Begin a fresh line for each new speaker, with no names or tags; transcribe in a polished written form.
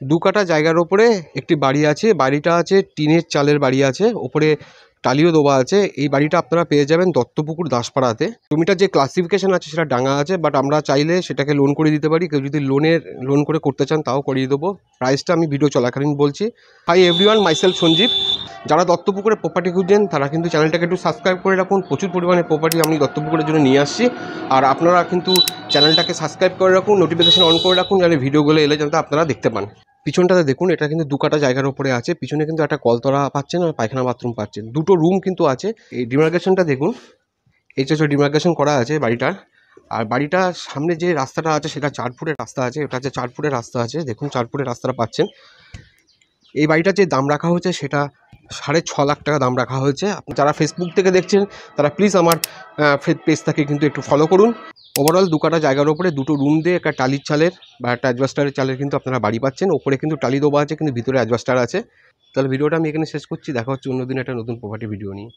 দু কাটা জায়গার ওপরে একটি বাড়ি আছে। বাড়িটা আছে টিনের চালের বাড়ি আছে, ওপরে টালিও দেওয়া আছে। এই বাড়িটা আপনারা পেয়ে যাবেন দত্তপুকুর দাসপাড়াতে। জমিটার যে ক্লাসিফিকেশন আছে সেটা ডাঙা আছে, বাট আমরা চাইলে সেটাকে লোন করে দিতে পারি। কেউ যদি লোন করে করতে চান তাও করিয়ে দেবো। প্রাইসটা আমি ভিডিও চলাকালীন বলছি। Hi everyone, myself Sanjeev. যারা দত্তপুকুরে প্রপার্টি খুঁজছেন তারা কিন্তু চ্যানেলটাকে একটু সাবস্ক্রাইব করে রাখুন। প্রচুর পরিমাণে প্রপার্টি আমি দত্তপুকুরের জন্য নিয়ে আসছি। আর আপনারা কিন্তু চ্যানেলটাকে সাবস্ক্রাইব করে রাখুন, নোটিফিকেশন অন করে রাখুন, যাতে ভিডিওগুলো এলে যাতে আপনারা দেখতে পান। পিছনটাতে দেখুন, এটা কিন্তু দু কাটা জায়গার উপরে আছে। পিছনে কিন্তু একটা কলতলা পাচ্ছেন আর পায়খানা বাথরুম পাচ্ছেন। দুটো রুম কিন্তু আছে। এই ডিমার্কেশনটা দেখুন, এই যে ডিমার্কেশন করা আছে বাড়িটার। আর বাড়িটার সামনে যে রাস্তাটা আছে সেটা 4 ফুটের রাস্তা আছে। এটা হচ্ছে 4 ফুটের রাস্তা আছে, দেখুন 4 ফুটের রাস্তাটা পাচ্ছেন। এই বাড়িটার যে দাম রাখা হয়েছে সেটা 6.5 লাখ টাকা দাম রাখা হয়েছে। যারা ফেসবুক থেকে দেখছেন তারা প্লিজ আমার পেজটাকে কিন্তু একটু ফলো করুন। ওভারঅল দু কাটা জায়গার ওপরে দুটো রুম দিয়ে একটা টালির চালের বা একটা অ্যাডজাস্টারের চালের কিন্তু আপনারা বাড়ি পাচ্ছেন। ওপরে কিন্তু টালি দেওয়া আছে, কিন্তু ভিতরে অ্যাডজাস্টার আছে। তাহলে ভিডিওটা আমি এখানে শেষ করছি। দেখা হচ্ছে অন্যদিন একটা নতুন প্রপার্টি ভিডিও নিয়ে।